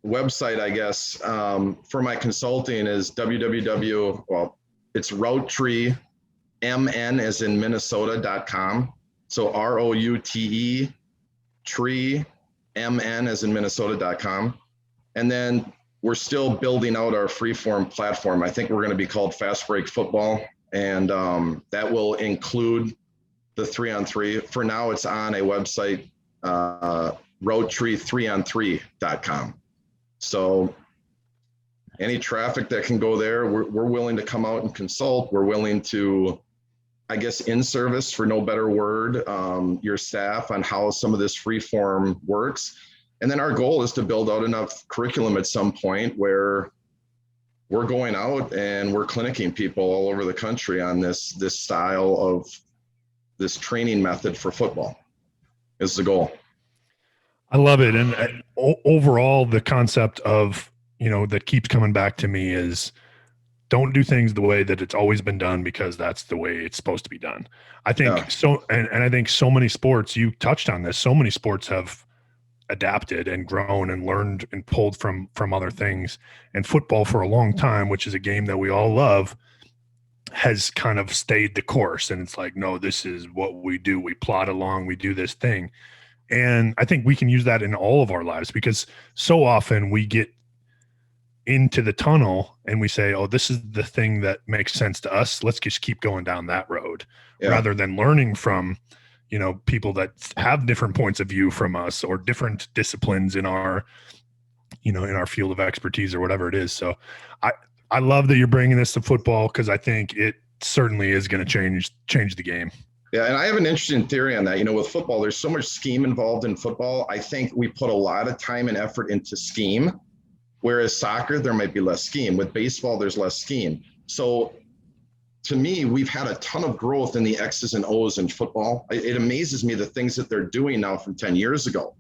website, I guess, for my consulting is it's Routetree, MN as in Minnesota.com. So ROUTE tree, MN as in Minnesota.com. And then we're still building out our freeform platform. I think we're going to be called Fast Break Football. And that will include the 3-on-3. For now, it's on a website, Routetree3on3.com. So any traffic that can go there, we're willing to come out and consult. We're willing to, I guess, in service, for no better word, your staff on how some of this free form works. And then our goal is to build out enough curriculum at some point where we're going out and we're clinicking people all over the country on this style of this training method for football is the goal. I love it. And overall, the concept of, that keeps coming back to me is, don't do things the way that it's always been done, because that's the way it's supposed to be done. I think and I think so many sports, you touched on this, so many sports have adapted and grown and learned and pulled from other things. And football, for a long time, which is a game that we all love, has kind of stayed the course. And it's like, no, this is what we do. We plod along, we do this thing. And I think we can use that in all of our lives, because so often we get into the tunnel and we say, oh, this is the thing that makes sense to us. Let's just keep going down that road, rather than learning from, people that have different points of view from us, or different disciplines in our, in our field of expertise or whatever it is. So I love that you're bringing this to football, because I think it certainly is going to change the game. Yeah, and I have an interesting theory on that. With football, there's so much scheme involved in football. I think we put a lot of time and effort into scheme. Whereas soccer, there might be less scheme. With baseball, there's less scheme. So to me, we've had a ton of growth in the X's and O's in football. It amazes me the things that they're doing now from 10 years ago.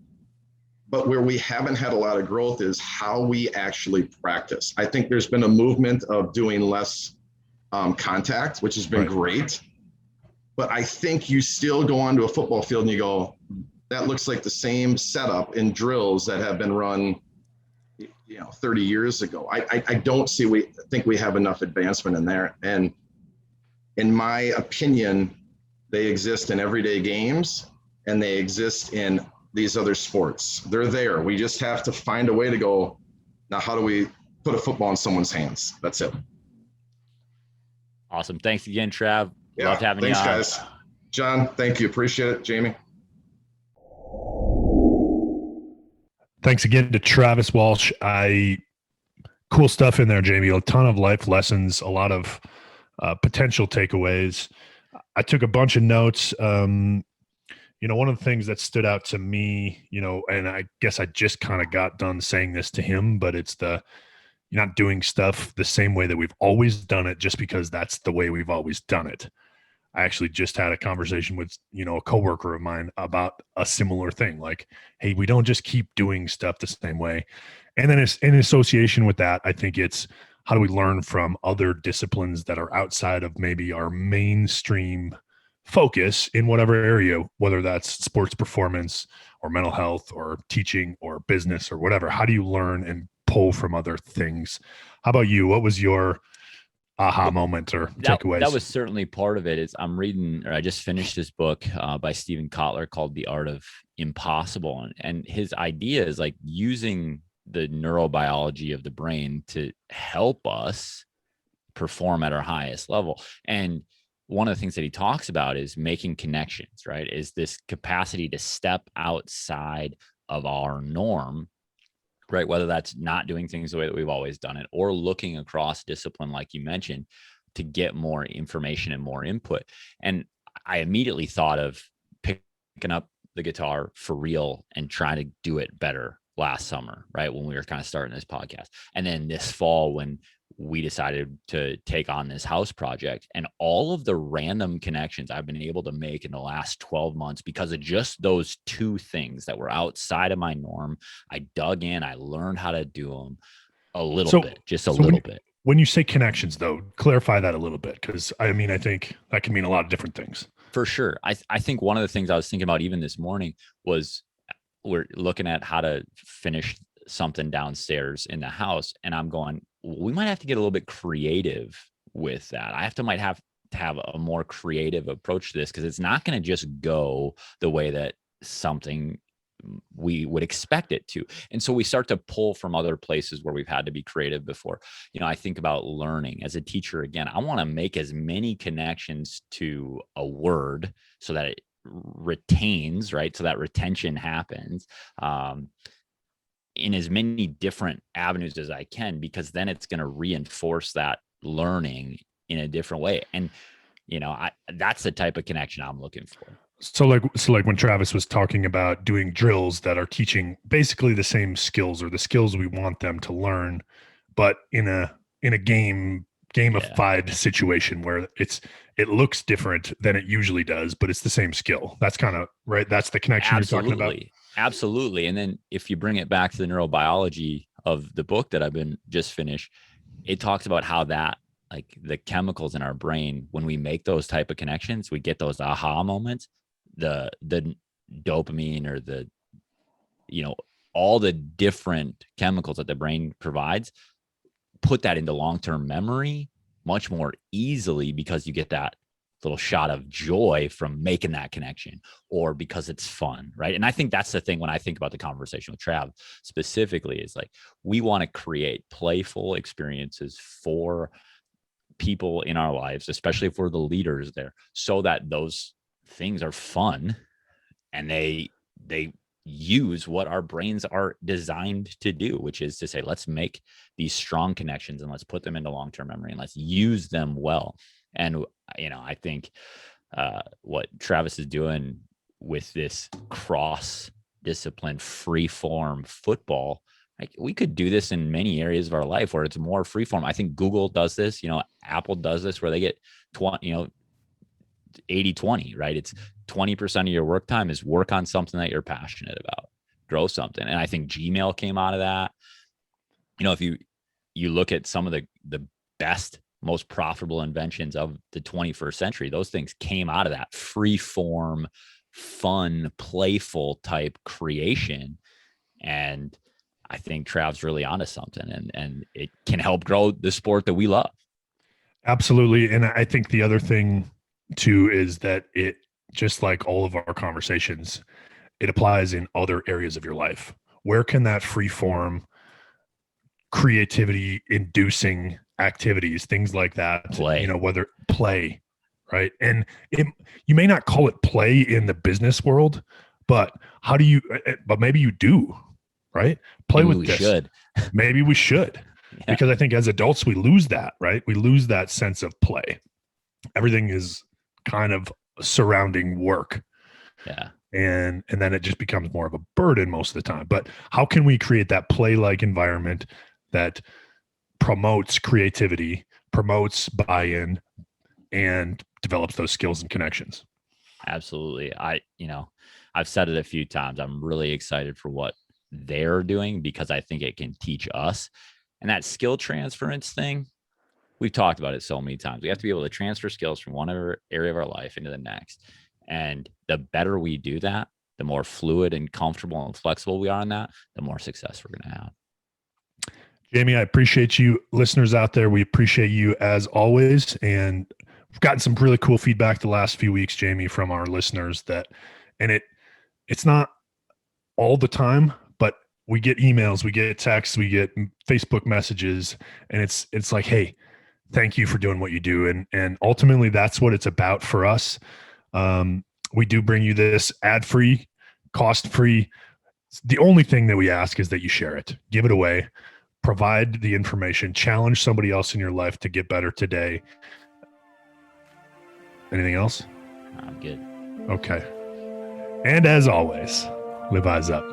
But where we haven't had a lot of growth is how we actually practice. I think there's been a movement of doing less contact, which has been great. But I think you still go onto a football field and you go, that looks like the same setup in drills that have been run 30 years ago. I don't think we have enough advancement in there. And in my opinion, they exist in everyday games and they exist in these other sports. They're there. We just have to find a way to go, now how do we put a football in someone's hands? That's it. Awesome. Thanks again, Trav. Yeah, loved having you on. Thanks, guys. John, thank you. Appreciate it. Jamie. Thanks again to Travis Walch. Cool stuff in there, Jamie. A ton of life lessons, a lot of potential takeaways. I took a bunch of notes. One of the things that stood out to me, and I guess I just kind of got done saying this to him, but it's you're not doing stuff the same way that we've always done it just because that's the way we've always done it. I actually just had a conversation with, a coworker of mine about a similar thing. Like, hey, we don't just keep doing stuff the same way. And then it's in association with that, I think it's how do we learn from other disciplines that are outside of maybe our mainstream focus in whatever area, whether that's sports performance or mental health or teaching or business or whatever. How do you learn and pull from other things? How about you? What was your aha moment or takeaways? That was certainly part of it. I just finished this book by Stephen Kotler called The Art of Impossible. And his idea is like using the neurobiology of the brain to help us perform at our highest level. And one of the things that he talks about is making connections, right? Is this capacity to step outside of our norm, right? Whether that's not doing things the way that we've always done it or looking across discipline, like you mentioned, to get more information and more input. And I immediately thought of picking up the guitar for real and trying to do it better last summer, right? When we were kind of starting this podcast. And then this fall, when we decided to take on this house project, and all of the random connections I've been able to make in the last 12 months because of just those two things that were outside of my norm. I dug in, I learned how to do them a little bit. When you say connections though, clarify that a little bit. Cause I think that can mean a lot of different things. For sure. I think one of the things I was thinking about even this morning was we're looking at how to finish something downstairs in the house. And I'm going, we might have to get a little bit creative with that. Might have to have a more creative approach to this because it's not going to just go the way that something we would expect it to. And so we start to pull from other places where we've had to be creative before. I think about learning as a teacher. Again, I want to make as many connections to a word so that it retains, right? So that retention happens. In as many different avenues as I can, because then it's going to reinforce that learning in a different way. And, that's the type of connection I'm looking for. So like when Travis was talking about doing drills that are teaching basically the same skills or the skills we want them to learn, but in a gamified situation where it looks different than it usually does, but it's the same skill. That's kind of right. That's the connection you're talking about. Absolutely. And then if you bring it back to the neurobiology of the book that I've been just finished, it talks about how that, like the chemicals in our brain, when we make those type of connections, we get those aha moments, the dopamine or all the different chemicals that the brain provides, put that into long-term memory much more easily because you get that little shot of joy from making that connection or because it's fun, right? And I think that's the thing when I think about the conversation with Trav specifically is like, we want to create playful experiences for people in our lives, especially for the leaders there, so that those things are fun and they use what our brains are designed to do, which is to say, let's make these strong connections and let's put them into long-term memory and let's use them well. And, I think what Travis is doing with this cross-discipline, free-form football, like we could do this in many areas of our life where it's more free-form. I think Google does this, Apple does this where they get 80-20, right? It's 20% of your work time is work on something that you're passionate about. grow something. And I think Gmail came out of that. You know, if you look at some of the best, most profitable inventions of the 21st century, those things came out of that free form, fun, playful type creation. And I think Trav's really onto something, and it can help grow the sport that we love. Absolutely. And I think the other thing too is that it, just like all of our conversations, it applies in other areas of your life. Where can that free form, creativity inducing activities, things like that, Play. you know, whether play, right? And you may not call it play in the business world, but how do you, but maybe you do, right? Play Maybe with we this. should. Maybe we should. Yeah. Because I think as adults, we lose that, right? We lose that sense of play. Everything is kind of surrounding work. Yeah. And then it just becomes more of a burden most of the time. But how can we create that play-like environment that promotes creativity, promotes buy-in, and develops those skills and connections? Absolutely. I've said it a few times. I'm really excited for what they're doing because I think it can teach us. And that skill transference thing, we've talked about it so many times. We have to be able to transfer skills from one area of our life into the next. And the better we do that, the more fluid and comfortable and flexible we are in that, the more success we're going to have. Jamie, I appreciate you. Listeners out there, we appreciate you as always. And we've gotten some really cool feedback the last few weeks, Jamie, from our listeners it's not all the time, but we get emails, we get texts, we get Facebook messages, and it's like, hey, thank you for doing what you do. And ultimately that's what it's about for us. We do bring you this ad-free, cost-free. The only thing that we ask is that you share it, give it away, provide the information, challenge somebody else in your life to get better today. Anything else? I'm good. Okay. And as always, live eyes up.